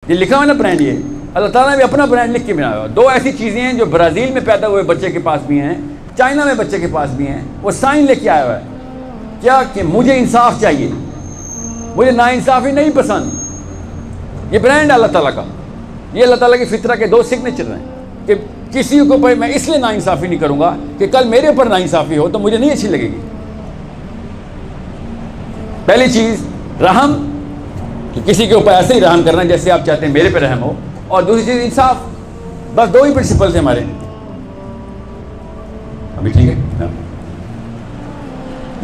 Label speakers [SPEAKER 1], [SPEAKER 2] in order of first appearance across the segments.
[SPEAKER 1] یہ لکھا ہوا نا برانڈ، یہ اللہ تعالیٰ نے بھی اپنا برانڈ لکھ کے بنایا ہوا. 2 ایسی چیزیں ہیں جو برازیل میں پیدا ہوئے بچے کے پاس بھی ہیں، چائنا میں بچے کے پاس بھی ہیں. وہ سائن لے کے آیا ہوا ہے کیا کہ مجھے انصاف چاہیے، مجھے ناانصافی نہیں پسند. یہ برانڈ ہے اللہ تعالیٰ کا. یہ اللہ تعالیٰ کی فطرت کے 2 سگنیچر ہیں کہ کسی کے اوپر میں اس لیے ناانصافی نہیں کروں گا کہ کل میرے اوپر ناانصافی ہو تو مجھے نہیں اچھی لگے گی. پہلی چیز رحم، کہ کسی کے اوپر ایسے ہی رحم کرنا جیسے آپ چاہتے ہیں میرے پہ رحم ہو. اور دوسری چیز انصاف. بس 2 ہی پرنسپل تھے ہمارے. ابھی ٹھیک ہے.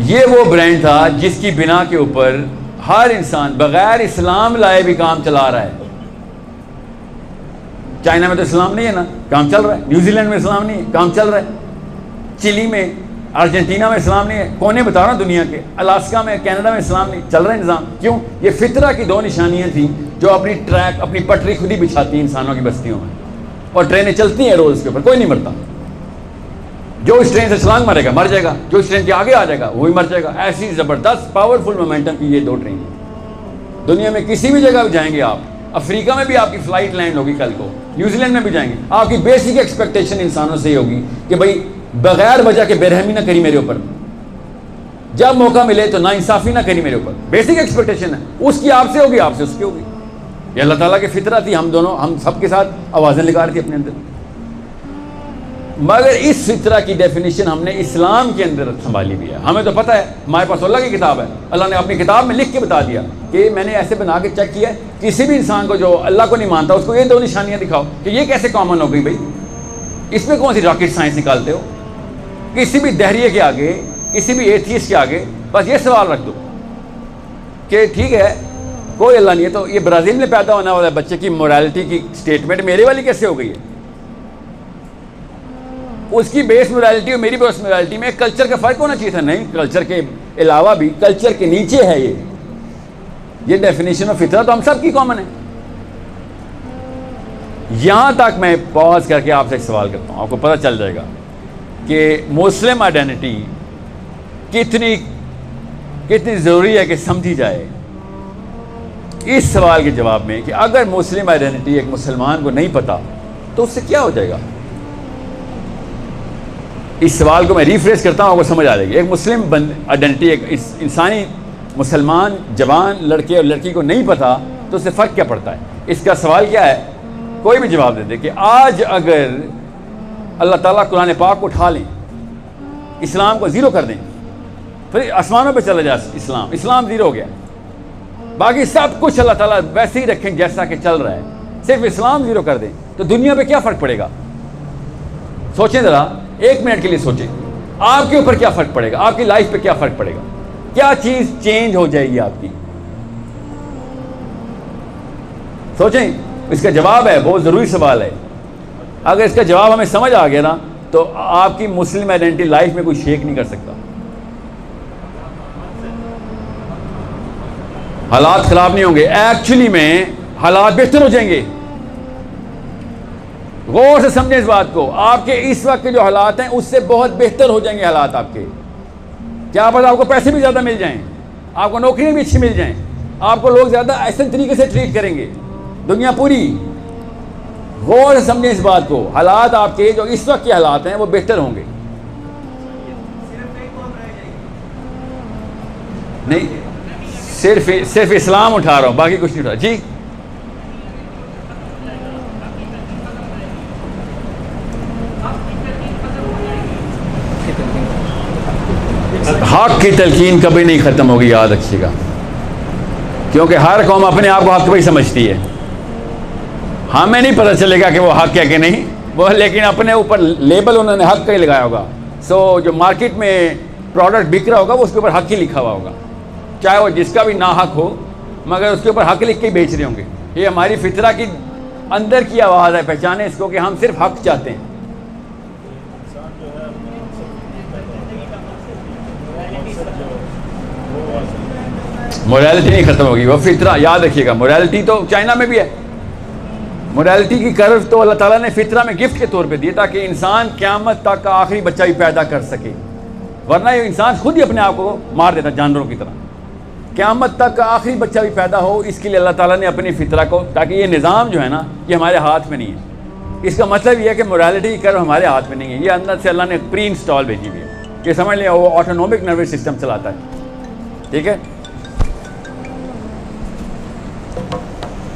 [SPEAKER 1] یہ وہ برانڈ تھا جس کی بنا کے اوپر ہر انسان بغیر اسلام لائے بھی کام چلا رہا ہے. چائنا میں تو اسلام نہیں ہے نا، کام چل رہا ہے. نیوزی لینڈ میں اسلام نہیں ہے، کام چل رہا ہے. چلی میں، ارجنٹینا میں اسلام نہیں ہے. کونے بتا رہا ہوں دنیا کے. الاسکا میں، کینیڈا میں اسلام نہیں، چل رہا ہے نظام. کیوں؟ یہ فطرت کی 2 نشانیاں تھیں جو اپنی ٹریک، اپنی پٹری خود ہی بچھاتی ہیں انسانوں کی بستیوں میں. اور ٹرینیں چلتی ہیں روز کے اوپر، کوئی نہیں مرتا. جو اس ٹرین سے چھلانگ مارے گا مر جائے گا، جو اس ٹرین کے آگے آ جائے گا وہی مر جائے گا. ایسی زبردست پاورفل مومنٹم کی یہ 2 ٹرین. دنیا میں کسی بھی جگہ جائیں گے آپ، افریقہ میں بھی آپ کی فلائٹ لینڈ ہوگی کل کو، نیوزی لینڈ میں بھی جائیں گے، آپ کی بیسک ایکسپیکٹیشن انسانوں سے ہی ہوگی کہ بھائی بغیر وجہ کے بے رحمی نہ کری میرے اوپر، جب موقع ملے تو ناانصافی نہ کری میرے اوپر. بیسک ایکسپیکٹیشن ہے. اس کی آپ سے ہوگی، آپ سے اس کی ہوگی. یہ اللہ تعالیٰ کی فطرت تھی. ہم دونوں، ہم سب کے ساتھ آوازیں لگا رہی تھی اپنے اندر. مگر اس فطرت کی ڈیفینیشن ہم نے اسلام کے اندر سنبھالی بھی ہے. ہمیں تو پتہ ہے ہمارے پاس اللہ کی کتاب ہے. اللہ نے اپنی کتاب میں لکھ کے بتا دیا کہ میں نے ایسے بنا کے چیک کیا ہے، کسی بھی انسان کو جو اللہ کو نہیں مانتا اس کو یہ 2 نشانیاں دکھاؤ کہ یہ کیسے کامن ہو گئی. بھائی اس میں کون سی راکٹ سائنس نکالتے ہو؟ کسی بھی دہریے کے آگے، کسی بھی ایتھیسٹ کے آگے بس یہ سوال رکھ دو کہ ٹھیک ہے کوئی اللہ نہیں ہے، تو یہ برازیل میں پیدا ہونے والا بچے کی مورالٹی کی سٹیٹمنٹ میرے والی کیسے ہو گئی ہے؟ اس کی بیس مورالٹی اور میری بیس مورالٹی میں کلچر کا فرق ہونا چاہیے تھا. نہیں، کلچر کے علاوہ بھی کلچر کے نیچے ہے یہ ڈیفینیشن آف فطرت تو ہم سب کی کامن ہے. یہاں تک میں پاز کر کے آپ سے ایک سوال کرتا ہوں، آپ کو پتہ چل جائے گا کہ مسلم آئیڈینٹی کتنی ضروری ہے کہ سمجھی جائے. اس سوال کے جواب میں کہ اگر مسلم آئیڈینٹی ایک مسلمان کو نہیں پتا تو اس سے کیا ہو جائے گا. اس سوال کو میں ریفریش کرتا ہوں، آپ کو سمجھ آ جائے گی. ایک مسلم آئیڈینٹی ایک انسانی مسلمان جوان لڑکے اور لڑکی کو نہیں پتا تو اس سے فرق کیا پڑتا ہے. اس کا سوال کیا ہے؟ کوئی بھی جواب دے دے کہ آج اگر اللہ تعالیٰ قرآن پاک کو اٹھا لیں، اسلام کو زیرو کر دیں، پھر آسمانوں پہ چلا جائے اسلام زیرو ہو گیا، باقی سب کچھ اللہ تعالیٰ ویسے ہی رکھیں جیسا کہ چل رہا ہے، صرف اسلام زیرو کر دیں تو دنیا پہ کیا فرق پڑے گا؟ سوچیں ذرا، 1 منٹ کے لیے سوچیں. آپ کے اوپر کیا فرق پڑے گا؟ آپ کی لائف پہ کیا فرق پڑے گا؟ کیا چیز چینج ہو جائے گی آپ کی؟ سوچیں. اس کا جواب ہے، بہت ضروری سوال ہے. اگر اس کا جواب ہمیں سمجھ آ گیا نا تو آپ کی مسلم آئیڈینٹی لائف میں کوئی شیک نہیں کر سکتا. حالات خراب نہیں ہوں گے، ایکچولی میں حالات بہتر ہو جائیں گے. غور سے سمجھیں اس بات کو. آپ کے اس وقت کے جو حالات ہیں اس سے بہت بہتر ہو جائیں گے حالات آپ کے. کیا پتہ آپ کو پیسے بھی زیادہ مل جائیں، آپ کو نوکریاں بھی اچھی مل جائیں، آپ کو لوگ زیادہ احسن طریقے سے ٹریٹ کریں گے، دنیا پوری. غور سے سمجھیں اس بات کو. حالات آپ کے جو اس وقت کے حالات ہیں وہ بہتر ہوں گے. نہیں، صرف اسلام اٹھا رہا ہوں، باقی کچھ نہیں اٹھا. جی حق کی تلقین کبھی نہیں ختم ہوگی، یاد رکھیے گا، کیونکہ ہر قوم اپنے آپ کو حق پہ ہی سمجھتی ہے. ہمیں نہیں پتہ چلے گا کہ وہ حق ہے کہ نہیں وہ، لیکن اپنے اوپر لیبل انہوں نے حق کا ہی لگایا ہوگا. سو جو مارکیٹ میں پروڈکٹ بک رہا ہوگا وہ اس کے اوپر حق ہی لکھا ہوا ہوگا، چاہے وہ جس کا بھی نا حق ہو، مگر اس کے اوپر حق لکھ کے ہی بیچ رہے ہوں گے. یہ ہماری فطرت کی اندر کی آواز ہے، پہچانے اس کو کہ ہم صرف حق چاہتے ہیں. مورالٹی نہیں ختم ہوگی، وہ فطرہ یاد رکھیے گا. مورالٹی تو چائنا میں بھی ہے. مورالٹی کی کرو تو اللہ تعالیٰ نے فطرہ میں گفٹ کے طور پہ دی تاکہ انسان قیامت تک کا آخری بچہ بھی پیدا کر سکے، ورنہ یہ انسان خود ہی اپنے آپ کو مار دیتا جانوروں کی طرح. قیامت تک کا آخری بچہ بھی پیدا ہو، اس کے لیے اللہ تعالیٰ نے اپنی فطرہ کو، تاکہ یہ نظام جو ہے نا یہ ہمارے ہاتھ میں نہیں ہے. اس کا مطلب یہ ہے کہ مورالٹی کی کرو ہمارے ہاتھ میں نہیں ہے، یہ اندر سے اللہ نے پری انسٹال بھیجی ہوئی ہے. یہ سمجھ لیں وہ آٹونومک نروس سسٹم چلاتا ہے. ٹھیک ہے،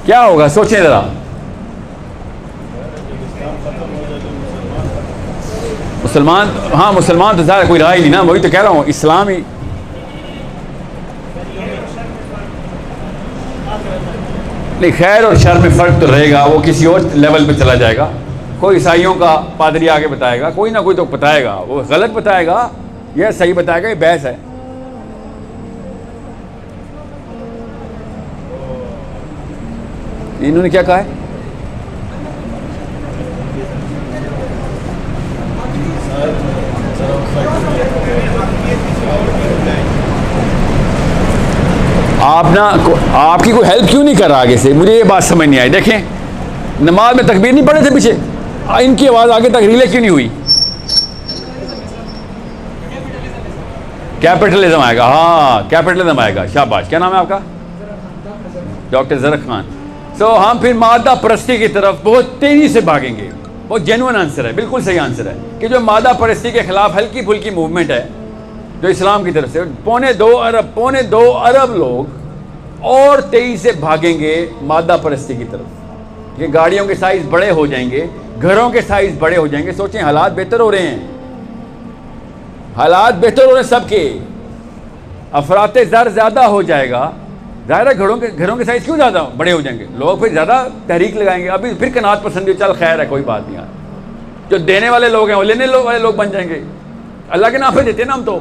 [SPEAKER 1] کیا ہوگا سوچیں ذرا. مسلمان، ہاں مسلمان تو زیادہ کوئی رائے نہیں نا، وہی تو کہہ رہا ہوں اسلام ہی. نہیں، خیر اور شر میں فرق تو رہے گا، وہ کسی اور لیول پہ چلا جائے گا. کوئی عیسائیوں کا پادری آگے بتائے گا، کوئی نہ کوئی تو بتائے گا، وہ غلط بتائے گا یا صحیح بتائے گا، یہ بحث ہے. انہوں نے کیا کہا ہے؟ آپ کی کوئی ہیلپ کیوں نہیں کر رہا آگے سے؟ مجھے یہ بات سمجھ نہیں آئی. دیکھیں نماز میں تکبیر نہیں پڑھے تھے پیچھے، ان کی آواز آگے تک ریلے کیوں نہیں ہوئی؟ کیپٹلزم آئے گا، ہاں کیپٹلزم آئے گا. شاباش، کیا نام ہے آپ کا؟ ڈاکٹر زرق خان. سو ہم پھر مادہ پرستی کی طرف بہت تیزی سے بھاگیں گے. بہت جینوئن آنسر ہے، بالکل صحیح آنسر ہے کہ جو مادہ پرستی کے خلاف ہلکی پھلکی موومنٹ ہے جو اسلام کی طرف سے، 2.25 ارب لوگ اور تیزی سے بھاگیں گے مادہ پرستی کی طرف. یہ گاڑیوں کے سائز بڑے ہو جائیں گے، گھروں کے سائز بڑے ہو جائیں گے. سوچیں حالات بہتر ہو رہے ہیں، حالات بہتر ہو رہے ہیں سب کے. افراط زر زیادہ ہو جائے گا، ظاہر ہے گھروں کے سائز کیوں زیادہ بڑے ہو جائیں گے؟ لوگ پھر زیادہ تحریک لگائیں گے. ابھی پھر قناعت پسندی، چل خیر ہے کوئی بات نہیں. جو دینے والے لوگ ہیں وہ لینے والے لوگ بن جائیں گے. اللہ کے نام پہ دیتے نا ہم تو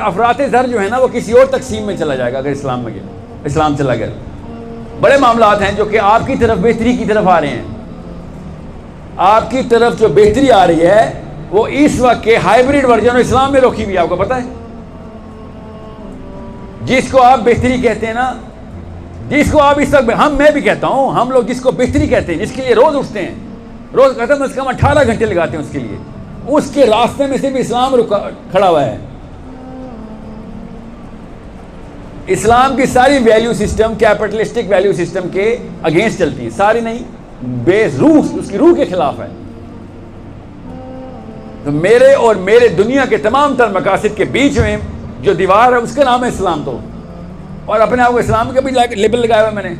[SPEAKER 1] افراط زر جو ہے نا وہ کسی اور تقسیم میں چلا جائے گا اگر اسلام چلا گیا. بڑے معاملات ہیں جو کہ آپ کی طرف بہتری کی طرف آ رہے ہیں. آپ کی طرف جو بہتری آ رہی ہے وہ اس وقت کے ہائیبریڈ ورژن اسلام میں روکی ہوئی ہے. آپ کو پتہ ہے جس کو آپ بہتری کہتے ہیں نا، جس کو آپ اس وقت، میں بھی کہتا ہوں، ہم لوگ جس کو بہتری کہتے ہیں، جس کے لیے روز اٹھتے ہیں، روز کہتے ہیں، کم 18 گھنٹے لگاتے ہیں اس کے لیے، اس کے راستے میں صرف اسلام کھڑا ہوا ہے. اسلام کی ساری value system capitalistic value system کے اگینسٹ چلتی ہیں، ساری نہیں، روح اس کی روح کے خلاف ہے. تو میرے اور میرے دنیا کے تمام تر مقاصد کے بیچ میں جو دیوار ہے اس کا نام ہے اسلام. تو اور اپنے آپ کو اسلام کا بھی لیبل لگایا ہوا ہے میں نے.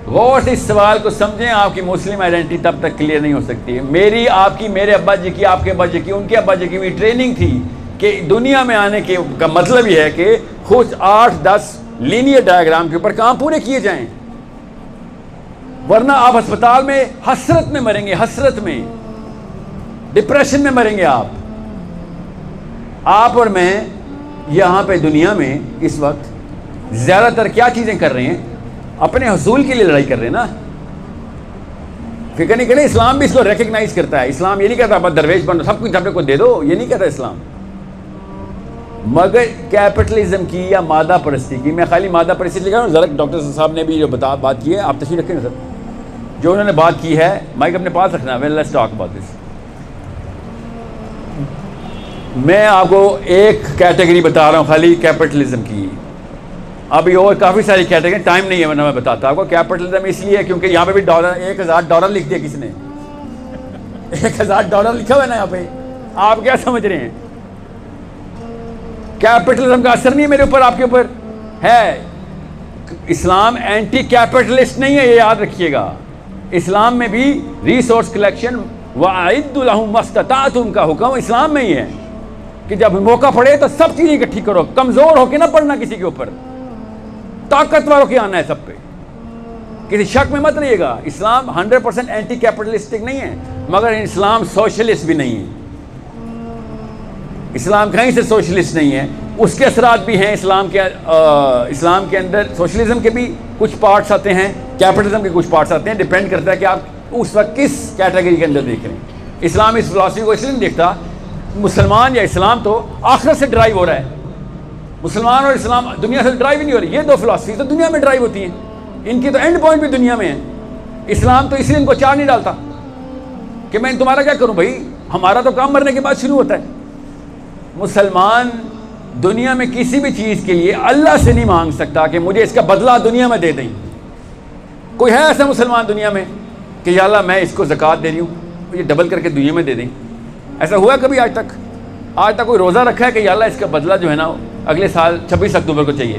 [SPEAKER 1] غور سے اس سوال کو سمجھیں، آپ کی مسلم آئیڈینٹی تب تک کلیئر نہیں ہو سکتی. میری، آپ کی، میرے ابا جی کی، آپ کے ابا جی کی، ان کے ابا جی کی بھی ٹریننگ تھی کہ دنیا میں آنے کا مطلب یہ ہے کہ خود 8-10 لینئر ڈائیگرام کے اوپر کام پورے کیے جائیں، ورنہ آپ ہسپتال میں حسرت میں مریں گے، حسرت میں، ڈپریشن میں مریں گے. آپ اور میں یہاں پہ دنیا میں اس وقت زیادہ تر کیا چیزیں کر رہے ہیں؟ اپنے حصول کے لیے لڑائی کر رہے ہیں نا. فکر نہیں کریں، اسلام بھی اس کو ریکگنائز کرتا ہے. اسلام یہ نہیں کہتا بس درویش بنو، سب کچھ اپنے کو دے دو، یہ نہیں کہتا اسلام. مگر کیپٹلزم کی یا مادہ پرستی کی، میں خالی مادہ پرستی لکھا ہوں. ذرا ڈاکٹر صاحب نے بھی جو بات کی ہے، آپ تشریح رکھیں گے سر، جو انہوں نے بات کی ہے مائک اپنے پاس رکھنا ہے. Let's talk about this. میں آپ کو ایک کیٹیگری بتا رہا ہوں خالی کیپٹلزم کی. ابھی اور کافی ساری کیٹیگری، ٹائم نہیں ہے ورنہ میں بتاتا آپ کو. کیپٹلزم اس لیے کیونکہ یہاں پہ بھی $1000 لکھ دیا کسی نے. $1000 لکھا ہوا ہے نا یہاں پہ. آپ کیا سمجھ رہے ہیں؟ کیپٹلزم کا اثر نہیں ہے میرے اوپر، آپ کے اوپر ہے. اسلام اینٹی کیپٹلسٹ نہیں ہے، یہ یاد رکھیے گا. اسلام میں بھی ریسورس کلیکشن وَأَعِدُّ لَهُم مَا اسْتَطَعْتُم کا حکم اسلام میں ہی ہے کہ جب موقع پڑے تو سب چیزیں اکٹھی کرو. کمزور ہو کے نہ پڑنا کسی کے اوپر، طاقتور ہو کے آنا ہے سب پہ. کسی شک میں مت رہیے گا. اسلام 100% اینٹی کیپٹلسٹک نہیں ہے، مگر اسلام سوشلسٹ بھی نہیں ہے. اسلام کہیں سے سوشلسٹ نہیں ہے. اس کے اثرات بھی ہیں اسلام کے اندر. سوشلزم کے بھی کچھ پارٹس آتے ہیں، کیپٹلزم کے کچھ پارٹس آتے ہیں. ڈیپینڈ کرتا ہے کہ آپ اس وقت کس کیٹیگری کے اندر دیکھ رہے ہیں. اسلام اس فلاسفی کو اس لیے نہیں دیکھتا. مسلمان یا اسلام تو آخرت سے ڈرائیو ہو رہا ہے. مسلمان اور اسلام دنیا سے ڈرائیو نہیں ہو رہی. یہ دو فلاسفی تو دنیا میں ڈرائیو ہوتی ہیں، ان کی تو اینڈ پوائنٹ بھی دنیا میں ہے. اسلام تو اس لیے ان کو چار نہیں ڈالتا کہ میں تمہارا کیا کروں بھائی، ہمارا تو کام مرنے کے بعد شروع ہوتا ہے. مسلمان دنیا میں کسی بھی چیز کے لیے اللہ سے نہیں مانگ سکتا کہ مجھے اس کا بدلہ دنیا میں دے دیں. کوئی ہے ایسا مسلمان دنیا میں کہ یا اللہ میں اس کو زکوٰۃ دے رہی ہوں، یہ ڈبل کر کے دنیا میں دے دیں؟ ایسا ہوا کبھی آج تک؟ آج تک کوئی روزہ رکھا ہے کہ یا اللہ اس کا بدلہ جو ہے نا اگلے سال 26 اکتوبر کو چاہیے؟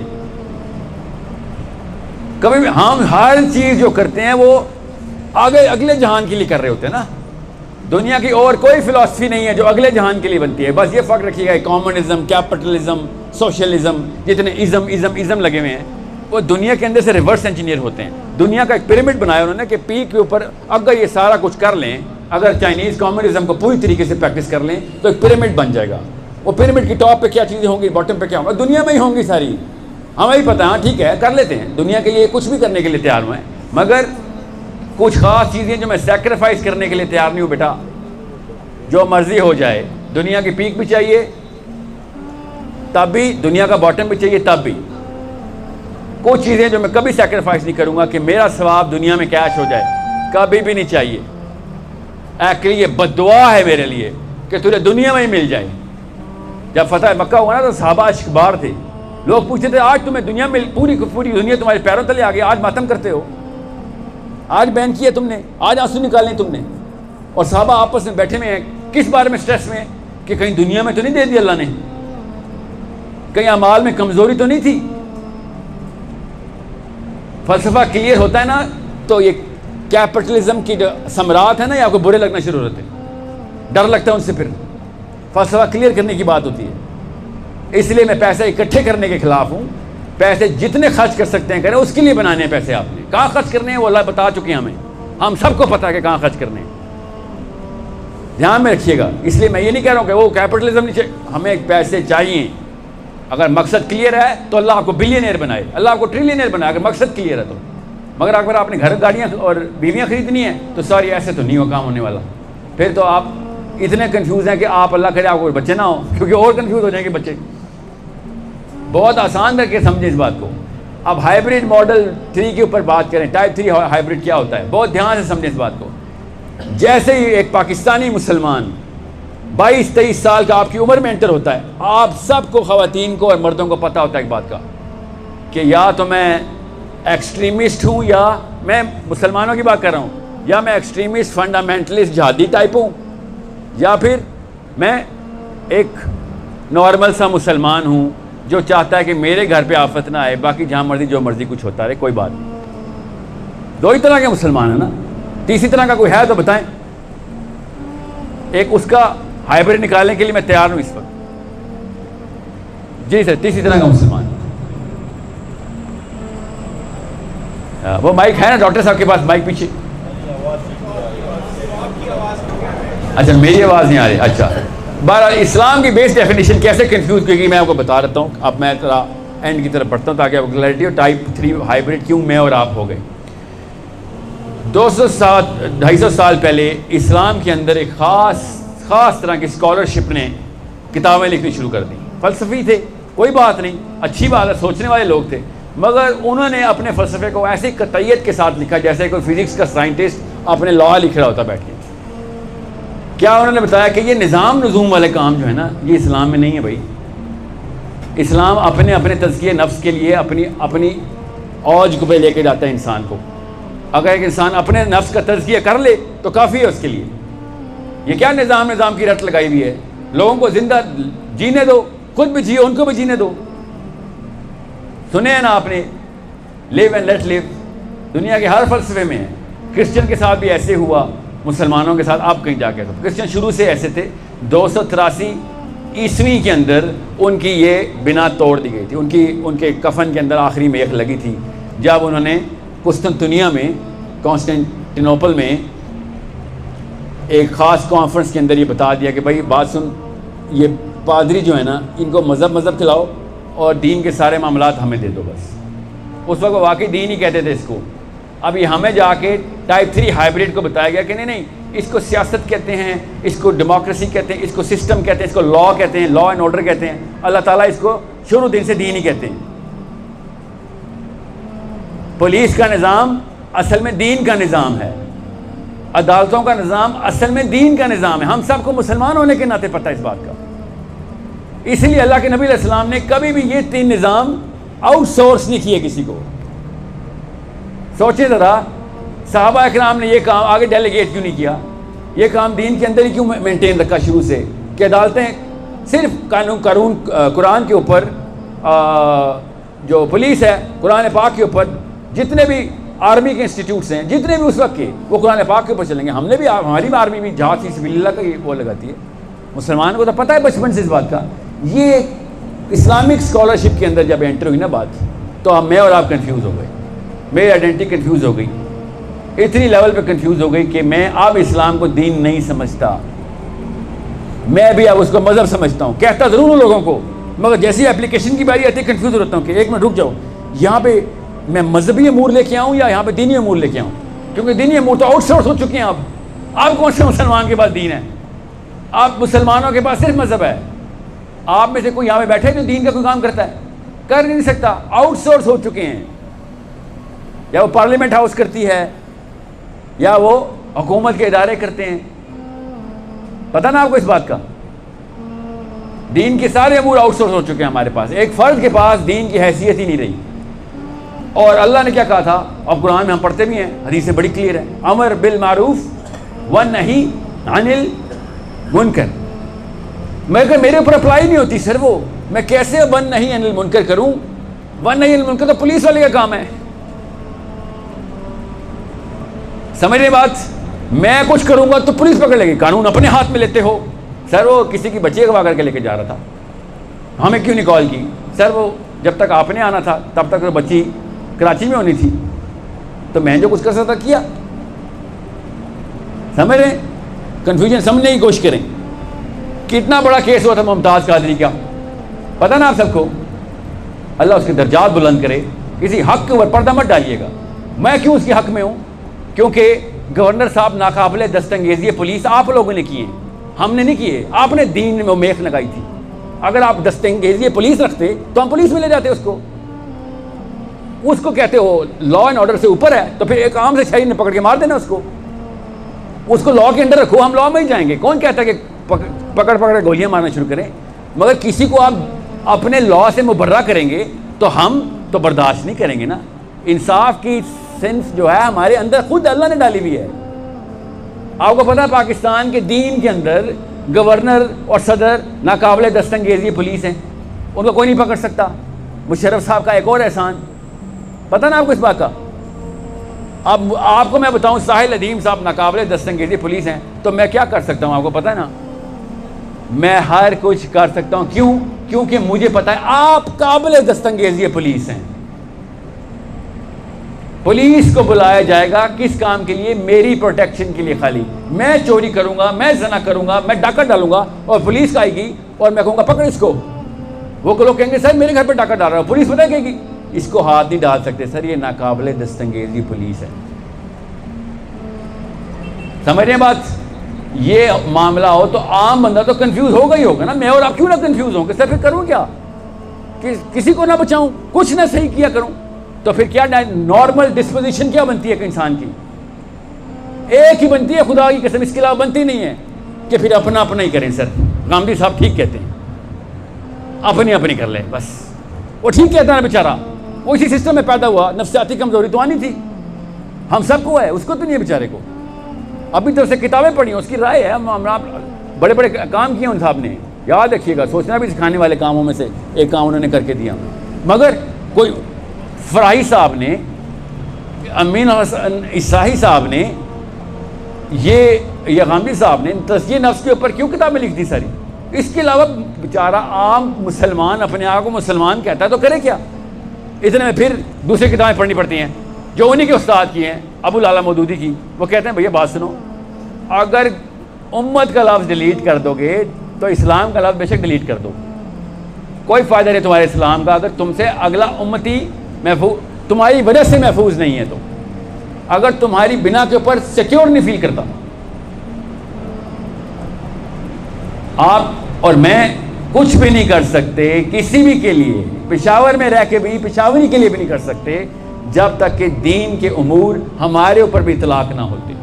[SPEAKER 1] کبھی بھی ہم ہر چیز جو کرتے ہیں وہ آگے اگلے جہان کے لیے کر رہے ہوتے ہیں نا. دنیا کی اور کوئی فلاسفی نہیں ہے جو اگلے جہان کے لیے بنتی ہے. بس یہ فرق رکھیے گا، کامونزم، کیپٹلزم، سوشلزم، جتنے ازم لگے ہوئے ہیں وہ دنیا کے اندر سے ریورس انجینئر ہوتے ہیں. دنیا کا ایک پیرامڈ بنایا انہوں نے کہ پیک کے اوپر اگر یہ سارا کچھ کر لیں، اگر چائنیز کامونزم کو پوری طریقے سے پریکٹس کر لیں تو ایک پیرامڈ بن جائے گا. وہ پیرامڈ کی ٹاپ پہ کیا چیزیں ہوں گی، باٹم پہ کیا ہوگا، دنیا میں ہی ہوں گی ساری. ہمیں ہی پتہ ہے، ہاں ٹھیک ہے کر لیتے ہیں، دنیا کے لیے کچھ بھی کرنے کے لیے تیار ہوئے ہیں، مگر کچھ خاص چیزیں جو میں سیکریفائس کرنے کے لیے تیار نہیں ہوں بیٹا. جو مرضی ہو جائے، دنیا کی پیک بھی چاہیے تب بھی، دنیا کا باٹم بھی چاہیے تب بھی. کچھ چیزیں جو میں کبھی سیکریفائس نہیں کروں گا کہ میرا ثواب دنیا میں کیش ہو جائے، کبھی بھی نہیں چاہیے. ایکچولی یہ بد دعا ہے میرے لیے کہ تجھے دنیا میں ہی مل جائے. جب فتح مکہ ہوا نا تو صحابہ اشکبار تھے. لوگ پوچھتے تھے آج تمہیں دنیا میں پوری دنیا تمہارے پیروں تلے آ گئی، آج ماتم کرتے ہو، آج بین کیا تم نے، آج آنسو نکالنے تم نے. اور صحابہ آپس میں بیٹھے ہوئے ہیں، کس بارے میں سٹریس میں کہ کہیں دنیا میں تو نہیں دے دی اللہ نے، کہیں اعمال میں کمزوری تو نہیں تھی. فلسفہ کلیئر ہوتا ہے نا تو یہ کیپٹلزم کی جو ثمرات ہیں نا یہ آپ کو برے لگنا شروع ہوتے ہیں، ڈر لگتا ہے ان سے. پھر فلسفہ کلیئر کرنے کی بات ہوتی ہے. اس لیے میں پیسے اکٹھے کرنے کے خلاف ہوں. پیسے جتنے خرچ کر سکتے ہیں کریں، اس کے لیے بنانے ہیں پیسے. آپ نے کہاں خرچ کرنے ہیں وہ اللہ بتا چکے ہیں ہمیں، ہم سب کو پتہ ہے کہ کہاں خرچ کرنے ہیں. دھیان میں رکھیے گا. اس لیے میں یہ نہیں کہہ رہا ہوں کہ وہ کیپٹلزم نہیں چاہیے، ہمیں پیسے چاہیے. اگر مقصد کلیئر ہے تو اللہ آپ کو بلینئر بنائے، اللہ آپ کو ٹریلینئر بنائے اگر مقصد کلیئر ہے تو. مگر اگر آپ نے گھر گاڑیاں اور بیویاں خریدنی ہیں تو ساری ایسے تو نہیں ہو کام ہونے والا. پھر تو آپ اتنے کنفیوز ہیں کہ آپ اللہ کرے آپ کو بچے نہ ہوں، کیونکہ اور کنفیوز ہو جائیں گے بچے. بہت آسان کر کے سمجھیں اس بات کو. اب ہائیبریڈ ماڈل 3 کے اوپر بات کریں، ٹائپ 3 ہائیبریڈ کیا ہوتا ہے، بہت دھیان سے سمجھیں اس بات کو. جیسے ہی ایک پاکستانی مسلمان 22-23 سال کا آپ کی عمر میں انٹر ہوتا ہے، آپ سب کو، خواتین کو اور مردوں کو پتہ ہوتا ہے ایک بات کا کہ یا تو میں ایکسٹریمسٹ ہوں، یا میں مسلمانوں کی بات کر رہا ہوں، یا میں ایکسٹریمسٹ فنڈامنٹلسٹ جہادی ٹائپ ہوں، یا پھر میں ایک نارمل سا مسلمان ہوں جو چاہتا ہے کہ میرے گھر پہ آفت نہ آئے، باقی جہاں مرضی جو مرضی کچھ ہوتا رہے، کوئی بات نہیں. 2 ہی طرح کے مسلمان ہیں نا. تیسری طرح کا کوئی ہے تو بتائیں. ایک اس کا ہائیبریڈ نکالنے کے لیے میں تیار ہوں اس وقت. جی سر، تیسری طرح کا مسلمان. وہ مائک ہے نا ڈاکٹر صاحب کے پاس، مائک پیچھے. اچھا میری آواز نہیں آ رہی. اچھا بہرحال اسلام کی بیس ڈیفینیشن کیسے کنفیوز کی گئی میں آپ کو بتا دیتا ہوں. اب میں ذرا اینڈ کی طرف پڑھتا ہوں تاکہ آپ کو کلیئرٹی ہو. ٹائپ 3 ہائیبریڈ کیوں میں اور آپ ہو گئے. 200-250 سال پہلے اسلام کے اندر ایک خاص طرح کی اسکالرشپ نے کتابیں لکھنی شروع کر دی. فلسفی تھے، کوئی بات نہیں، اچھی بات ہے، سوچنے والے لوگ تھے، مگر انہوں نے اپنے فلسفے کو ایسی قطعیت کے ساتھ لکھا جیسے کوئی فزکس کا سائنٹسٹ اپنے لا لکھ رہا ہوتا بیٹھ کے. کیا انہوں نے بتایا کہ یہ نظام نظوم والے کام جو ہے نا یہ اسلام میں نہیں ہے بھائی. اسلام اپنے تزکیہ نفس کے لیے اپنی اوج کو پہ لے کے جاتا ہے انسان کو. اگر ایک انسان اپنے نفس کا تزکیہ کر لے تو کافی ہے اس کے لیے. یہ کیا نظام کی رٹ لگائی ہوئی ہے. لوگوں کو زندہ جینے دو، خود بھی جیو، ان کو بھی جینے دو. سنے ہیں نا آپ نے لیو اینڈ لیٹ لیو، دنیا کے ہر فلسفے میں ہے. کرسچن کے ساتھ بھی ایسے ہوا، مسلمانوں کے ساتھ آپ کہیں جا کے. کرسچن شروع سے ایسے تھے. 283 عیسوی کے اندر ان کی یہ بنا توڑ دی گئی تھی. ان کے کفن کے اندر آخری میخ لگی تھی جب انہوں نے قسطنطنیہ میں، کانسٹینٹینوپل میں ایک خاص کانفرنس کے اندر یہ بتا دیا کہ بھائی بات سن، یہ پادری جو ہے نا ان کو مذہب کھلاؤ اور دین کے سارے معاملات ہمیں دے دو بس. اس وقت وہ واقعی دین ہی کہتے تھے اس کو. اب یہ ہمیں جا کے ٹائپ 3 ہائیبریڈ کو بتایا گیا کہ نہیں، اس کو سیاست کہتے ہیں، اس کو ڈیموکریسی کہتے ہیں، اس کو سسٹم کہتے ہیں، اس کو لا کہتے ہیں، لا اینڈ آرڈر کہتے ہیں. اللہ تعالیٰ اس کو شروع دن سے دین ہی کہتے ہیں. پولیس کا نظام اصل میں دین کا نظام ہے، عدالتوں کا نظام اصل میں دین کا نظام ہے. ہم سب کو مسلمان ہونے کے ناطے پتہ اس بات کا. اس لیے اللہ کے نبی علیہ السلام نے کبھی بھی یہ 3 نظام آؤٹ سورس نہیں کیے کسی کو. سوچیں ذرا, صحابہ اکرام نے یہ کام آگے ڈیلیگیٹ کیوں نہیں کیا؟ یہ کام دین کے اندر ہی کیوں مینٹین رکھا شروع سے کہ عدالتیں صرف قرآن کے اوپر, جو پولیس ہے قرآن پاک کے اوپر, جتنے بھی آرمی کے انسٹیٹیوٹس ہیں جتنے بھی اس وقت کے, وہ قرآن پاک کے اوپر چلیں گے. ہم نے بھی, ہماری بھی آرمی بھی جہاد فی سبیل اللہ کا وہ لگاتی ہے. مسلمان کو تو پتہ ہے بچپن سے اس بات کا. یہ اسلامک اسکالرشپ کے اندر جب انٹر ہوئی نا بات, تو میں اور آپ کنفیوز ہو گئے, میری آئیڈینٹی کنفیوز ہو گئی, اتنی لیول پہ کنفیوز ہو گئی کہ میں اب اسلام کو دین نہیں سمجھتا, میں بھی اب اس کو مذہب سمجھتا ہوں. کہتا ضرور ہوں لوگوں کو, مگر جیسی اپلیکیشن کی باری آتی ہے کنفیوز ہو رہتا ہوں کہ ایک منٹ رک جاؤ, یہاں پہ میں مذہبی امور لے کے آؤں یا یہاں پہ دینی امور لے کے آؤں, کیونکہ دینی امور تو آؤٹ سورس ہو چکے ہیں. اب کون سے مسلمان کے پاس دین ہے؟ آپ مسلمانوں کے پاس صرف مذہب ہے. آپ میں سے کوئی یہاں پہ بیٹھے جو دین کا کوئی کام کرتا ہے؟ کر نہیں سکتا, آؤٹ سورس ہو چکے ہیں. یا وہ پارلیمنٹ ہاؤس کرتی ہے یا وہ حکومت کے ادارے کرتے ہیں. پتہ نا آپ کو اس بات کا؟ دین کے سارے امور آؤٹ سورس ہو چکے ہیں ہمارے پاس. ایک فرد کے پاس دین کی حیثیت ہی نہیں رہی. اور اللہ نے کیا کہا تھا, اور قرآن میں ہم پڑھتے بھی ہیں, حدیثیں بڑی کلیئر ہیں, امر بالمعروف ونہی عن المنکر. مگر میرے اوپر اپلائی نہیں ہوتی سر وہ, میں کیسے ون نہیں عن المنکر کروں؟ ون نہیں عن المنکر تو پولیس والے کا کام ہے. سمجھ رہے بات؟ میں کچھ کروں گا تو پولیس پکڑ لے گی. قانون اپنے ہاتھ میں لیتے ہو. سر وہ کسی کی بچی اغوا کر کے لے کے جا رہا تھا, ہمیں کیوں نہیں کال کی؟ سر وہ جب تک آپ نے آنا تھا تب تک وہ بچی کراچی میں ہونی تھی, تو میں جو کچھ کر سکتا کیا. سمجھ رہے ہیں؟ کنفیوژن سمجھنے کی کوشش کریں. کتنا بڑا کیس ہوا تھا ممتاز قادری کا, پتہ نا آپ سب کو. اللہ اس کے درجات بلند کرے. کسی حق کے اوپر پردہ مت ڈالیے گا. میں کیوں اس کے حق میں ہوں؟ کیونکہ گورنر صاحب ناقابل دستانگیزی پولیس آپ لوگوں نے کیے, ہم نے نہیں کیے. آپ نے دین میں میخ لگائی تھی. اگر آپ دستانگیزی پولیس رکھتے تو ہم پولیس میں لے جاتے. اس کو کہتے ہو لا اینڈ آرڈر سے اوپر ہے, تو پھر ایک عام سے شہری نے پکڑ کے مار دینا اس کو لا کے اندر رکھو, ہم لا میں ہی جائیں گے. کون کہتا ہے کہ پکڑ گولیاں مارنا شروع کریں؟ مگر کسی کو آپ اپنے لا سے مبرہ کریں گے تو ہم تو برداشت نہیں کریں گے نا. انصاف کی سینس جو ہے ہمارے اندر خود اللہ نے ڈالی ہوئی ہے. آپ کو پتہ ہے پاکستان کے دین کے اندر گورنر اور صدر ناقابل دستانگیزی پولیس ہیں, ان کو کوئی نہیں پکڑ سکتا. مشرف صاحب کا ایک اور احسان, پتہ نا آپ کو اس بات کا؟ اب آپ کو میں بتاؤں ساحل ندیم صاحب ناقابل دستانگیزی پولیس ہیں, تو میں کیا کر سکتا ہوں آپ کو پتہ ہے نا؟ میں ہر کچھ کر سکتا ہوں. کیوں؟ کیونکہ مجھے پتہ ہے آپ قابل دستانگیزی پولیس ہیں. پولیس کو بلایا جائے گا کس کام کے لیے؟ میری پروٹیکشن کے لیے. خالی میں چوری کروں گا, میں زنا کروں گا, میں ڈاکہ ڈالوں گا, اور پولیس آئے گی اور میں کہوں گا پکڑ اس کو. وہ لوگ کہیں گے سر میرے گھر پہ ڈاکہ ڈال رہا ہے. پولیس پتہ کہے گی اس کو ہاتھ نہیں ڈال سکتے سر, یہ ناقابل دستانگیزی پولیس ہے. سمجھ رہے ہیں بات؟ یہ معاملہ ہو تو عام بندہ تو کنفیوز ہوگا ہی ہوگا نا. میں اور آپ کیوں نہ کنفیوز ہوں کہ سر پھر کروں کیا؟ کہ کسی کو نہ بچاؤں, کچھ نہ صحیح کیا کروں. تو پھر کیا نارمل ڈسپوزیشن کیا بنتی ہے کہ انسان کی؟ ایک ہی بنتی ہے, خدا کی قسم, اس کے علاوہ بنتی نہیں ہے. کہ پھر اپنا اپنا ہی کریں. سر غامدی صاحب ٹھیک کہتے ہیں, اپنی کر لیں بس. وہ ٹھیک کہتا ہے نا بیچارہ, وہ اسی سسٹم میں پیدا ہوا. نفسیاتی کمزوری تو آنی تھی, ہم سب کو ہے, اس کو تو نہیں ہے بیچارے کو. ابھی تو اسے کتابیں پڑھی ہیں, اس کی رائے ہے. بڑے بڑے کام کیے ان صاحب نے, یاد رکھیے گا. سوچنا بھی سکھانے والے کاموں میں سے ایک کام انہوں نے کر کے دیا. مگر کوئی فراہی صاحب نے, امین اساہی صاحب نے, یہ غامدی صاحب نے تزکیہ نفس کے اوپر کیوں کتابیں لکھ دی ساری؟ اس کے علاوہ بیچارہ عام مسلمان اپنے آپ کو مسلمان کہتا ہے تو کرے کیا؟ اتنے میں پھر دوسری کتابیں پڑھنی پڑتی ہیں جو انہی کے استاد کی ہیں, ابو العلا مودودی کی. وہ کہتے ہیں بھیا بات سنو, اگر امت کا لفظ ڈیلیٹ کر دو گے تو اسلام کا لفظ بے شک ڈیلیٹ کر دو, کوئی فائدہ نہیں تمہارے اسلام کا. اگر تم سے اگلا امتی تمہاری وجہ سے محفوظ نہیں ہے, تو اگر تمہاری بنا کے اوپر سیکیور نہیں فیل کرتا, آپ اور میں کچھ بھی نہیں کر سکتے کسی بھی کے لیے. پشاور میں رہ کے بھی پشاوری کے لیے بھی نہیں کر سکتے جب تک کہ دین کے امور ہمارے اوپر بھی اطلاق نہ ہوتے.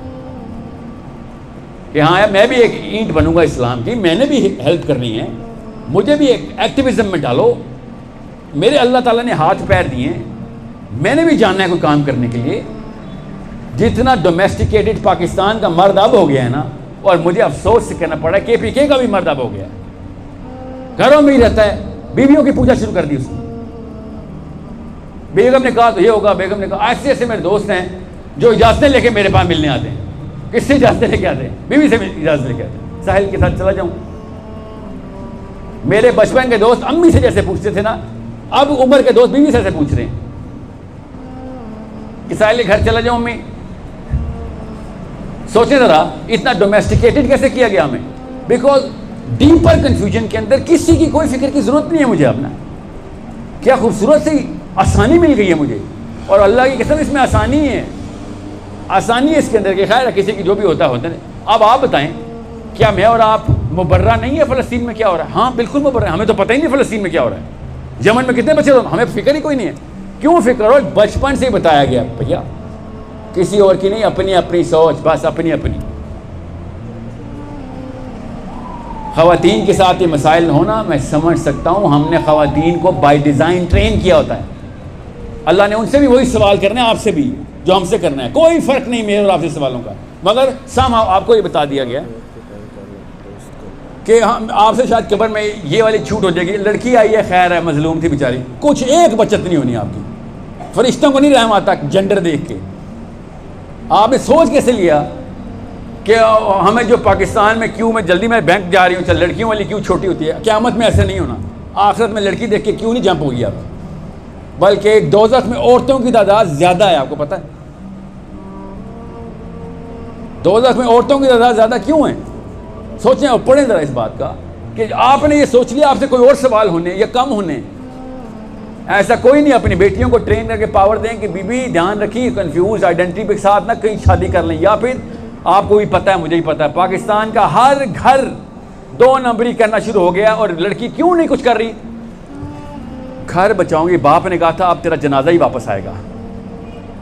[SPEAKER 1] کہ ہاں میں بھی ایک اینٹ بنوں گا اسلام کی, میں نے بھی ہیلپ کرنی ہے, مجھے بھی ایک ایکٹیویزم میں ڈالو. میرے اللہ تعالیٰ نے ہاتھ پیر دیے ہیں, میں نے بھی جاننا ہے کوئی کام کرنے کے لیے. جتنا ڈومیسٹیکیٹڈ پاکستان کا مرد اب ہو گیا ہے نا, اور مجھے افسوس سے کہنا پڑا ہے KPK کا بھی مرد اب ہو گیا ہے, گھروں میں ہی رہتا ہے, بیویوں کی پوجا شروع کر دی اس نے. بیگم نے کہا تو یہ ہوگا, بیگم نے کہا. ایسے ایسے میرے دوست ہیں جو اجازتیں لے کے میرے پاس ملنے آتے ہیں. کس سے اجازتیں لے کے آتے ہیں؟ بیوی سے اجازت لے کے آتے ہیں. ساحل کے ساتھ چلا جاؤں. میرے بچپن کے دوست امی سے جیسے پوچھتے تھے نا, اب عمر کے دوست بیوی سے ایسے پوچھ رہے ہیں کہ ساحل کے گھر چلا جاؤں امی. سوچیں ذرا اتنا ڈومیسٹیکیٹڈ کیسے کیا گیا ہمیں. بیکاز ڈیپر کنفیوژن کے اندر کسی کی کوئی فکر کی ضرورت نہیں ہے مجھے اپنا. کیا خوبصورت سی آسانی مل گئی ہے مجھے, اور اللہ کی قسم اس میں آسانی ہے, آسانی ہے اس کے اندر کہ خیر کسی کی جو بھی ہوتا ہے. اب آپ بتائیں, کیا میں اور آپ مبرہ نہیں ہے فلسطین میں کیا ہو رہا ہے؟ ہاں بالکل مبرہ ہے. ہمیں تو پتہ ہی نہیں فلسطین میں کیا ہو رہا ہے, یمن میں کتنے بچے ہو, ہمیں فکر ہی کوئی نہیں ہے. کیوں فکر ہو؟ بچپن سے ہی بتایا گیا بھیا, کسی اور کی نہیں, اپنی اپنی سوچ, بس اپنی اپنی. خواتین کے ساتھ یہ مسائل ہونا میں سمجھ سکتا ہوں. ہم نے خواتین کو بائی ڈیزائن ٹرین کیا ہوتا ہے. اللہ نے ان سے بھی وہی سوال کرنا ہے, آپ سے بھی جو ہم سے کرنا ہے. کوئی فرق نہیں میرے اور آپ سے سوالوں کا. مگر سام آپ کو یہ بتا دیا گیا کہ ہم آپ سے شاید قبر میں یہ والی چھوٹ ہو جائے گی, لڑکی آئی ہے خیر ہے, مظلوم تھی بیچاری, کچھ ایک بچت نہیں ہونی آپ کی. فرشتوں کو نہیں رحم آتا جنڈر دیکھ کے. آپ نے سوچ کیسے لیا کہ ہمیں جو پاکستان میں کیوں میں جلدی میں بینک جا رہی ہوں, چل لڑکیوں والی کیوں چھوٹی ہوتی ہے. قیامت میں ایسا نہیں ہونا. آخرت میں لڑکی دیکھ کے کیوں نہیں جمپ ہوگی آپ, بلکہ دوزخ میں عورتوں کی تعداد زیادہ ہے. آپ کو پتہ ہے دوزخ میں عورتوں کی تعداد زیادہ کیوں ہے؟ سوچیں اور پڑھیں ذرا اس بات کا کہ آپ نے یہ سوچ لیا آپ سے کوئی اور سوال ہونے یا کم ہونے. ایسا کوئی نہیں. اپنی بیٹیوں کو ٹرین کر کے پاور دیں کہ بی بی دھیان رکھیے کنفیوز آئیڈینٹی کے ساتھ نہ کہیں شادی کر لیں. یا پھر آپ کو بھی پتہ ہے مجھے بھی پتہ ہے پاکستان کا ہر گھر 2 نمبری کرنا شروع ہو گیا. اور لڑکی کیوں نہیں کچھ کر رہی؟ گھر بچاؤں گی. باپ نے کہا تھا اب تیرا جنازہ ہی واپس آئے گا.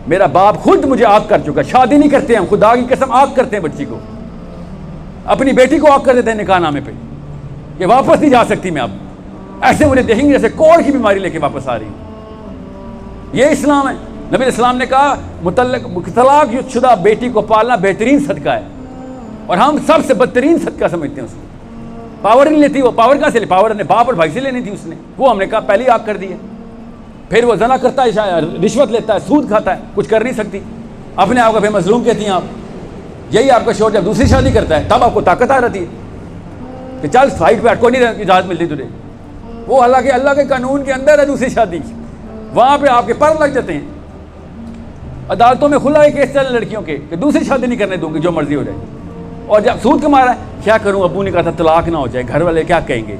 [SPEAKER 1] میرا باپ خود مجھے آگ کر چکا. شادی نہیں کرتے ہیں, خدا کی قسم آگ کرتے ہیں بچی کو, اپنی بیٹی کو آگ کر دیتے ہیں نکاح نامے پہ کہ واپس نہیں جا سکتی میں. اب ایسے مجھے دیکھیں گے جیسے کوڑ کی بیماری لے کے واپس آ رہی ہوں. یہ اسلام ہے. نبی اسلام نے کہا طلاق شدہ بیٹی کو پالنا بہترین صدقہ ہے, اور ہم سب سے بدترین صدقہ سمجھتے ہیں اس کو. پاور نہیں لیتی وہ, پاور کہاں سے لے؟ پاور نے باپ اور بھائی سے لینی تھی اس نے, وہ ہم نے کہا پہلے ہی آگ کر دی ہے. پھر وہ زنا کرتا ہے, رشوت لیتا ہے, سود کھاتا ہے, کچھ کر نہیں سکتی. اپنے آپ کو پھر مظلوم کہتی ہیں آپ. یہی آپ کا شوہر جب دوسری شادی کرتا ہے تب آپ کو طاقت آ رہتی ہے کہ چل فائٹ پہ اٹکو نہیں اجازت ملتی تجھے. وہ اللہ کے قانون کے اندر ہے دوسری شادی, وہاں پہ آپ کے پر لگ جاتے ہیں. عدالتوں میں کھلا ہے کیس چل لڑکیوں کے کہ دوسری شادی نہیں کرنے دوں گی جو مرضی ہو جائے. اور جب سود کما رہا ہے, کیا کروں, ابو نے کہا تھا طلاق نہ ہو جائے, گھر والے کیا کہیں گے.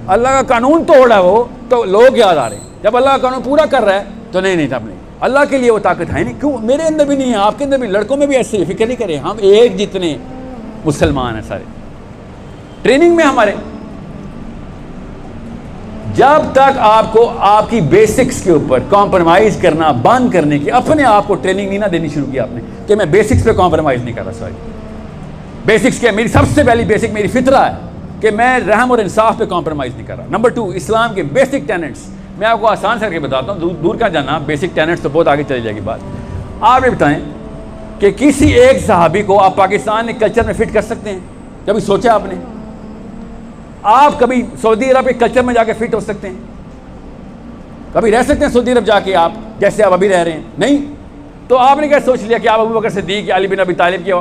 [SPEAKER 1] اللہ کا قانون توڑا وہ تو لوگ یاد آ رہے ہیں. جب اللہ کا قانون پورا کر رہا ہے تو نہیں تھا. اللہ کے لیے وہ طاقت ہے نہیں. کیوں میرے اندر بھی نہیں ہے, آپ کے اندر بھی, لڑکوں میں بھی ایسے فکر نہیں کریں. ہم ایک جتنے مسلمان ہیں سارے. ٹریننگ میں ہمارے جب تک آپ کو آپ کی بیسکس کے اوپر کمپرومائز کرنا بند کرنے کی اپنے آپ کو ٹریننگ نہیں نہ دینی شروع کی آپ نے کہ میں بیسکس پہ کمپرومائز نہیں کر رہا. سوری, بیسکس کیا؟ میری سب سے پہلی بیسک میری فطرہ ہے کہ میں رحم اور انصاف پہ کمپرومائز نہیں کر رہا. نمبر 2, اسلام کے بیسک ٹینٹس. میں آپ کو آسان سے کر کے بتاتا ہوں, دور کا جانا. بیسک ٹینٹس تو بہت آگے چلی جائے گی بات. آپ یہ بتائیں کہ کسی ایک صحابی کو آپ پاکستان کے کلچر میں فٹ کر سکتے ہیں؟ کبھی سوچا آپ نے؟ آپ کبھی سعودی عرب کے کلچر میں جا کے فٹ ہو سکتے ہیں؟ کبھی رہ سکتے ہیں سعودی عرب جا کے آپ جیسے آپ ابھی رہ رہے ہیں؟ نہیں. تو آپ نے کیا سوچ لیا کہ آپ ابو بکر صدیق یا علی بن ابی طالب کی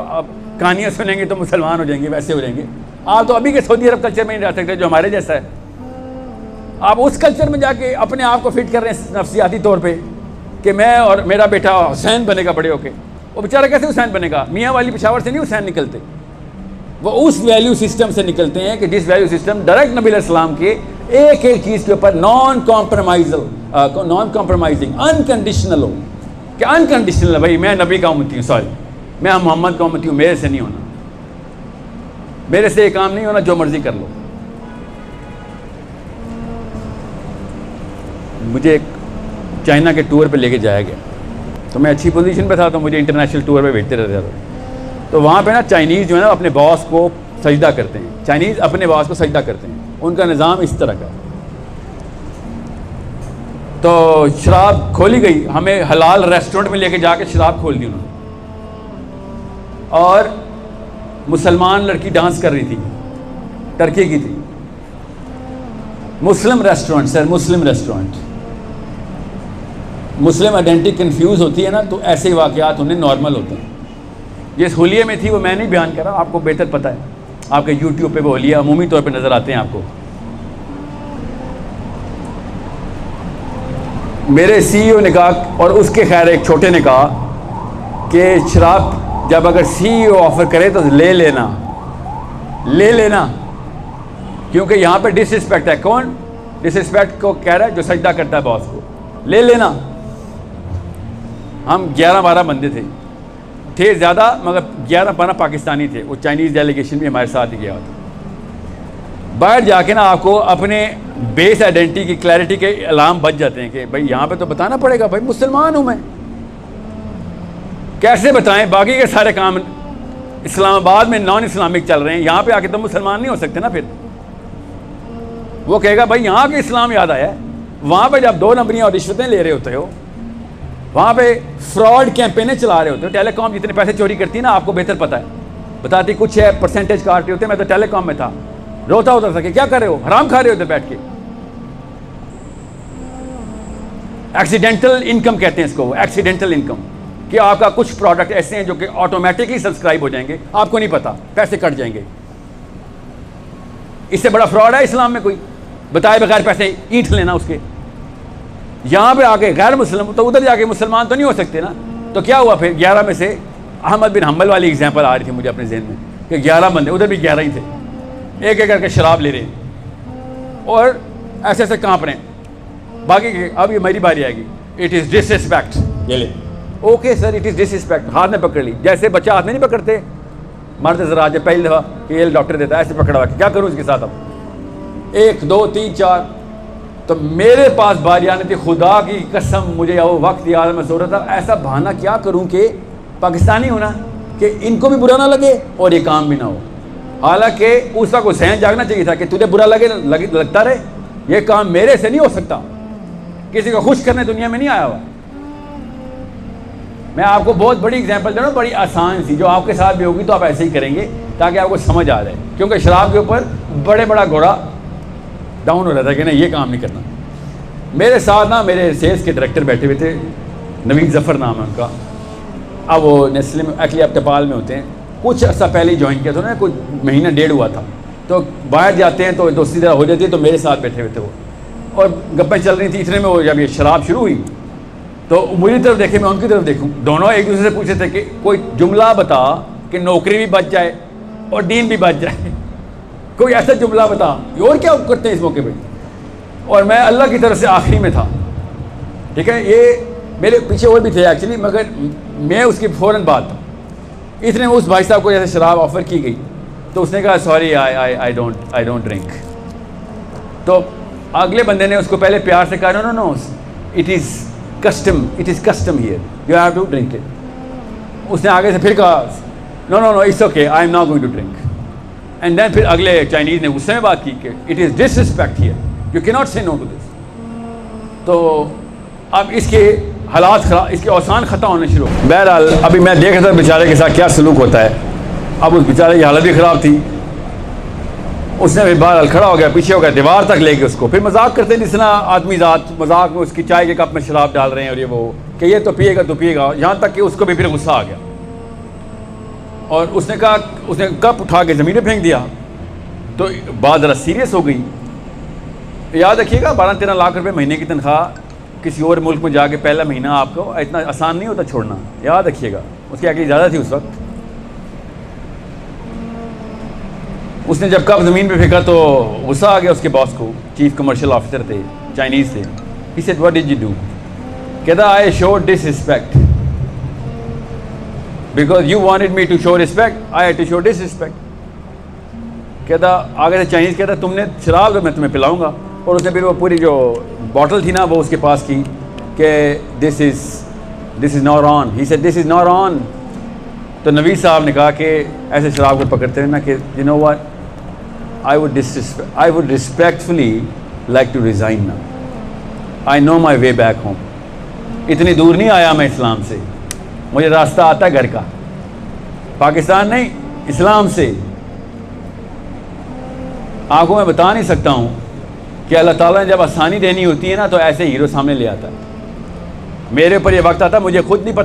[SPEAKER 1] کہانیاں سنیں گے تو مسلمان ہو جائیں گے, ویسے ہو جائیں گے؟ آپ تو ابھی کے سعودی عرب کلچر میں نہیں رہ سکتے جو ہمارے جیسا ہے. آپ اس کلچر میں جا کے اپنے آپ کو فٹ کر رہے ہیں نفسیاتی طور پہ کہ میں اور میرا بیٹا حسین بنے گا بڑے ہو کے. وہ بیچارہ کیسے حسین بنے گا؟ میاں والی پشاور سے نہیں حسین نکلتے, وہ اس ویلیو سسٹم سے نکلتے ہیں کہ جس ویلیو سسٹم ڈائریکٹ نبی علیہ السلام کے ایک ایک چیز کے اوپر نان کمپرومائزنگ انکنڈیشنل ہو. کہ انکنڈیشنل ہے بھائی, میں نبی کا امتی ہوں, سوری میں محمد کا امتی ہوں, میرے سے نہیں ہونا, میرے سے یہ کام نہیں ہونا, جو مرضی کر لو. مجھے ایک چائنا کے ٹور پہ لے کے جایا گیا تو میں اچھی پوزیشن پہ تھا تو مجھے انٹرنیشنل ٹور پہ بھیجتے رہتے تھے. تو وہاں پہ نا چائنیز جو ہے نا اپنے باس کو سجدہ کرتے ہیں. چائنیز اپنے باس کو سجدہ کرتے ہیں. ان کا نظام اس طرح کا. تو شراب کھولی گئی, ہمیں حلال ریسٹورنٹ میں لے کے جا کے شراب کھول دی انہوں نے, اور مسلمان لڑکی ڈانس کر رہی تھی, ٹرکی کی تھی, مسلم ریسٹورنٹ سر, مسلم ریسٹورنٹ. مسلم آئیڈینٹی کنفیوز ہوتی ہے نا, تو ایسے ہی واقعات انہیں نارمل ہوتے ہیں. جس حلیے میں تھی وہ میں نہیں بیان کر رہا, آپ کو بہتر پتہ ہے, آپ کے یوٹیوب پہ وہ حلیہ عمومی طور پہ نظر آتے ہیں آپ کو. میرے سی ای او نے کہا, اور اس کے خیر ایک چھوٹے نے کہا کہ شراب جب اگر سی ای او آفر کرے تو لے لینا, کیونکہ یہاں پہ ڈس رسپیکٹ ہے. کون ڈس رسپیکٹ کو کہہ رہا ہے؟ جو سجدہ کرتا ہے باس کو. لے لینا. ہم 11-12 بندے تھے زیادہ, مگر 11-12 پاکستانی تھے. وہ چائنیز ڈیلیگیشن بھی ہمارے ساتھ ہی گیا ہوتا. باہر جا کے نا آپ کو اپنے بیس آئیڈینٹی کی کلیئرٹی کے علام بچ جاتے ہیں کہ بھائی یہاں پہ تو بتانا پڑے گا, بھائی مسلمان ہوں میں. کیسے بتائیں؟ باقی کے سارے کام اسلام آباد میں نان اسلامک چل رہے ہیں, یہاں پہ آ کے تو مسلمان نہیں ہو سکتے نا. پھر وہ کہے گا بھائی یہاں کے اسلام یاد آیا ہے. وہاں پہ جب 2 نمبریاں اور رشوتیں لے رہے ہوتے ہو, وہاں پہ فراڈ کیمپینیں چلا رہے ہوتے ہو. ٹیلی کام جتنے پیسے چوری کرتی ہے نا, آپ کو بہتر پتہ ہے, بتاتی کچھ ہے, پرسنٹیج کاٹ رہے ہوتے ہیں. میں تو ٹیلی کام میں تھا, روتا ہوتا تھا کہ کیا کر رہے ہو, حرام کھا رہے ہوتے بیٹھ کے. ایکسیڈنٹل انکم کہتے ہیں اس کو, وہ ایکسیڈنٹل انکم, کہ آپ کا کچھ پروڈکٹ ایسے ہیں جو کہ آٹومیٹکلی سبسکرائب ہو جائیں گے, آپ کو نہیں پتا, پیسے کٹ جائیں گے. اس سے بڑا فراڈ ہے اسلام میں کوئی؟ بتائے بغیر پیسے اینٹ لینا اس کے. یہاں پہ آ کے غیر مسلم, تو ادھر جا کے مسلمان تو نہیں ہو سکتے نا. تو کیا ہوا پھر 11 میں سے احمد بن حنبل والی ایگزامپل آ رہی تھی مجھے اپنے ذہن میں, کہ 11 بندے, ادھر بھی 11 ہی تھے, ایک ایک کر کے شراب لے رہے ہیں اور ایسے ایسے کانپ رہے ہیں. باقی کہ اب یہ میری باری آئے گی, اٹ از ڈس رسپیکٹ, یہ لے. Okay sir, it is disrespect. ہاتھ میں پکڑ لی, جیسے بچہ ہاتھ میں نہیں پکڑتے, مرد ذرا آج پہلی دفعہ کہ یہ ڈاکٹر دیتا ہے, ایسے پکڑا ہوا کہ کیا کروں اس کے ساتھ. اب 1 2 3 4, تو میرے پاس باری آنی تھی. خدا کی قسم مجھے وہ وقت یاد, میں سو رہا تھا, ایسا بہانا کیا کروں کہ پاکستانی ہونا, کہ ان کو بھی برا نہ لگے اور یہ کام بھی نہ ہو. حالانکہ اس کا کوئی ذہن جاگنا چاہیے تھا کہ تجھے برا لگتا رہے, یہ کام میرے سے نہیں ہو سکتا. کسی کو خوش کرنے دنیا میں نہیں آیا ہوا. میں آپ کو بہت بڑی اگزامپل دے رہا ہوں, بڑی آسان سی, جو آپ کے ساتھ بھی ہوگی تو آپ ایسے ہی کریں گے تاکہ آپ کو سمجھ آ جائے. کیونکہ شراب کے اوپر بڑا گھوڑا ڈاؤن ہو رہا تھا کہ نہیں یہ کام نہیں کرنا. میرے ساتھ نا میرے سیلس کے ڈائریکٹر بیٹھے ہوئے تھے, نوید ظفر نام ہے ان کا. اب وہ نیسلے میں ایکچولی اب ٹپال میں ہوتے ہیں, کچھ عرصہ پہلے ہی جوائن کیا تھا نا, کچھ مہینہ 1.5 ہوا تھا. تو باہر جاتے ہیں تو دوستی طرح ہو جاتی ہے, تو میرے ساتھ بیٹھے ہوئے تھے وہ, اور گپیں چل رہی تھیں. اتنے میں وہ جب یہ شراب شروع ہوئی تو مجھے طرف دیکھے, میں ان کی طرف دیکھوں. دونوں ایک دوسرے سے پوچھے تھے کہ کوئی جملہ بتا کہ نوکری بھی بچ جائے اور دین بھی بچ جائے, کوئی ایسا جملہ بتا. اور کیا کرتے ہیں اس موقع پہ؟ اور میں اللہ کی طرف سے آخری میں تھا, ٹھیک ہے. یہ میرے پیچھے اور بھی تھے ایکچولی, مگر میں اس کی فوراً بات تھا. اتنے میں اس بھائی صاحب کو جیسے شراب آفر کی گئی تو اس نے کہا سوری آئی ڈونٹ ڈرنک. تو اگلے بندے نے اس کو پہلے پیار سے کہا no it is custom here, you have to drink it. اس نے آگے سے پھر کہا no it's okay, I am not going to drink. And then پھر اگلے چائنیز نے غصے میں بات کی کہ it is disrespect here, you can not say no to this. تو اب اس کے حالات خراب, اس کے اوسان خطا ہونے شروع ہو. بہرحال ابھی میں دیکھ رہا تھا بیچارے کے ساتھ کیا سلوک ہوتا ہے. اب اس بیچارے کی حالت بھی خراب تھی. اس نے بھی بہرحال کھڑا ہو گیا, پیچھے ہو گیا, دیوار تک لے کے اس کو. پھر مذاق کرتے ہیں جس طرح آدمی ذات مذاق میں اس کی چائے کے کپ میں شراب ڈال رہے ہیں, اور یہ وہ کہ یہ تو پیے گا, یہاں تک کہ اس کو بھی پھر غصہ آ گیا. اور اس نے کہا, اس نے کپ اٹھا کے زمین پہ پھینک دیا. تو بات ذرا سیریس ہو گئی. یاد رکھیے گا 12-13 لاکھ روپے مہینے کی تنخواہ کسی اور ملک میں جا کے پہلا مہینہ آپ کو اتنا آسان نہیں ہوتا چھوڑنا, یاد رکھیے گا. اس کی آگے زیادہ تھی اس وقت. اس نے جب کپ زمین پہ پھینکا تو غصہ آ گیا اس کے باس کو, چیف کمرشل آفیسر تھے, چائنیز تھے. He said, what did you do? کہتا I showed disrespect. Because you wanted me to show respect, I had to show disrespect. کہتا آگے سے چائنیز کہتا تم نے شراب میں تمہیں پلاؤں گا. اور اس نے پھر وہ پوری جو باٹل تھی نا وہ اس کے پاس کی کہ this is not on. He said this is not on. تو نوید صاحب نے کہا کہ ایسے شراب کو پکڑتے ہیں نا کہ you know what, I would respectfully like to resign now. I know my way back home. اتنی دور نہیں آیا میں اسلام سے, مجھے راستہ آتا ہے گھر کا, پاکستان نہیں اسلام سے. آپ کو میں بتا نہیں سکتا ہوں کہ اللہ تعالیٰ نے جب آسانی دینی ہوتی ہے نا تو ایسے ہیرو سامنے لے آتا ہے. میرے اوپر یہ وقت آتا ہے, مجھے خود نہیں پتہ